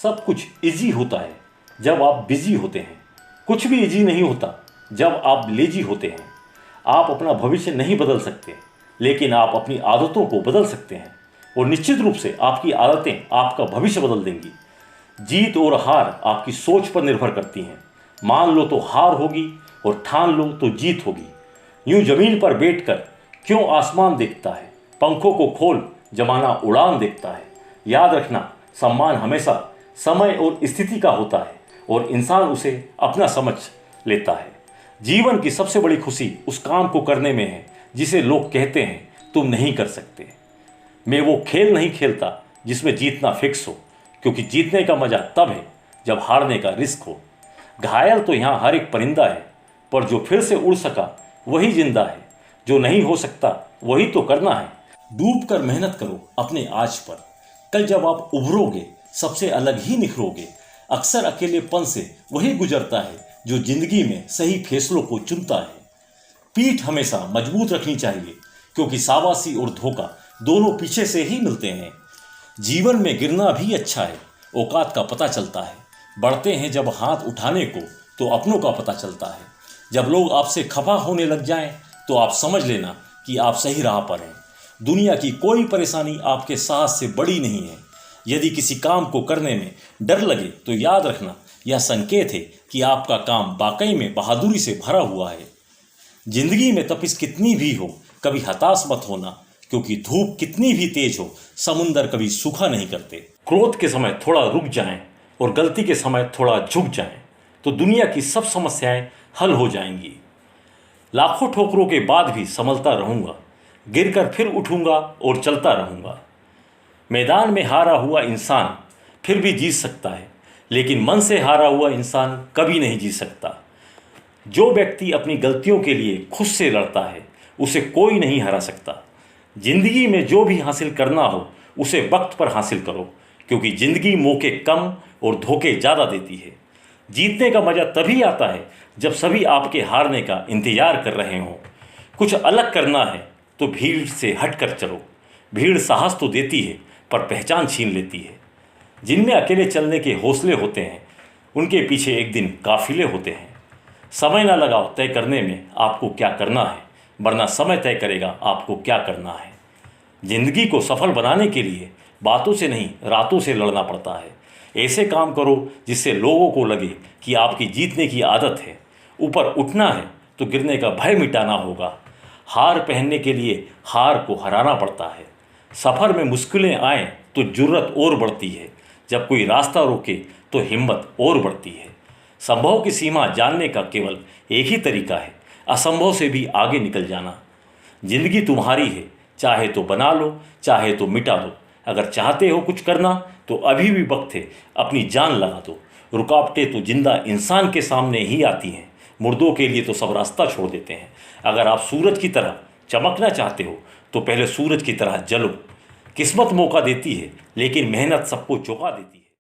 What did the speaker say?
सब कुछ इजी होता है जब आप बिजी होते हैं। कुछ भी इजी नहीं होता जब आप लेजी होते हैं। आप अपना भविष्य नहीं बदल सकते, लेकिन आप अपनी आदतों को बदल सकते हैं, और निश्चित रूप से आपकी आदतें आपका भविष्य बदल देंगी। जीत और हार आपकी सोच पर निर्भर करती हैं। मान लो तो हार होगी और ठान लो तो जीत होगी। यूं जमीन पर बैठकर क्यों आसमान देखता है, पंखों को खोल जमाना उड़ान देखता है। याद रखना, सम्मान हमेशा समय और स्थिति का होता है, और इंसान उसे अपना समझ लेता है। जीवन की सबसे बड़ी खुशी उस काम को करने में है जिसे लोग कहते हैं तुम नहीं कर सकते। मैं वो खेल नहीं खेलता जिसमें जीतना फिक्स हो, क्योंकि जीतने का मजा तब है जब हारने का रिस्क हो। घायल तो यहाँ हर एक परिंदा है, पर जो फिर से उड़ सका वही जिंदा है। जो नहीं हो सकता वही तो करना है। डूब कर मेहनत करो अपने आज पर, कल जब आप उभरोगे सबसे अलग ही निखरोगे। अक्सर अकेलेपन से वही गुजरता है जो जिंदगी में सही फैसलों को चुनता है। पीठ हमेशा मजबूत रखनी चाहिए, क्योंकि शाबाशी और धोखा दोनों पीछे से ही मिलते हैं। जीवन में गिरना भी अच्छा है, औकात का पता चलता है। बढ़ते हैं जब हाथ उठाने को तो अपनों का पता चलता है। जब लोग आपसे खफा होने लग जाएं तो आप समझ लेना कि आप सही राह पर हैं। दुनिया की कोई परेशानी आपके साहस से बड़ी नहीं है। यदि किसी काम को करने में डर लगे तो याद रखना, यह संकेत है कि आपका काम वाकई में बहादुरी से भरा हुआ है। जिंदगी में तपिश कितनी भी हो, कभी हताश मत होना, क्योंकि धूप कितनी भी तेज हो, समुंदर कभी सूखा नहीं करते। क्रोध के समय थोड़ा रुक जाएं और गलती के समय थोड़ा झुक जाएं, तो दुनिया की सब समस्याएं हल हो जाएंगी। लाखों ठोकरों के बाद भी संभलता रहूंगा, गिरकर फिर उठूंगा और चलता रहूंगा। मैदान में हारा हुआ इंसान फिर भी जीत सकता है, लेकिन मन से हारा हुआ इंसान कभी नहीं जीत सकता। जो व्यक्ति अपनी गलतियों के लिए खुद से लड़ता है उसे कोई नहीं हरा सकता। जिंदगी में जो भी हासिल करना हो उसे वक्त पर हासिल करो, क्योंकि जिंदगी मौके कम और धोखे ज़्यादा देती है। जीतने का मज़ा तभी आता है जब सभी आपके हारने का इंतजार कर रहे हों। कुछ अलग करना है तो भीड़ से हट कर चलो। भीड़ साहस तो देती है पर पहचान छीन लेती है। जिनमें अकेले चलने के हौसले होते हैं उनके पीछे एक दिन काफिले होते हैं। समय ना लगाओ तय करने में आपको क्या करना है, वरना समय तय करेगा आपको क्या करना है। जिंदगी को सफल बनाने के लिए बातों से नहीं रातों से लड़ना पड़ता है। ऐसे काम करो जिससे लोगों को लगे कि आपकी जीतने की आदत है। ऊपर उठना है तो गिरने का भय मिटाना होगा। हार पहनने के लिए हार को हराना पड़ता है। सफ़र में मुश्किलें आए तो जुर्रत और बढ़ती है। जब कोई रास्ता रोके तो हिम्मत और बढ़ती है। संभव की सीमा जानने का केवल एक ही तरीका है, असंभव से भी आगे निकल जाना। जिंदगी तुम्हारी है, चाहे तो बना लो, चाहे तो मिटा दो। अगर चाहते हो कुछ करना तो अभी भी वक्त है, अपनी जान लगा दो। रुकावटें तो जिंदा इंसान के सामने ही आती हैं, मुर्दों के लिए तो सब रास्ता छोड़ देते हैं। अगर आप सूरज की तरह चमकना चाहते हो तो पहले सूरज की तरह जलो। किस्मत मौका देती है, लेकिन मेहनत सबको चौंका देती है।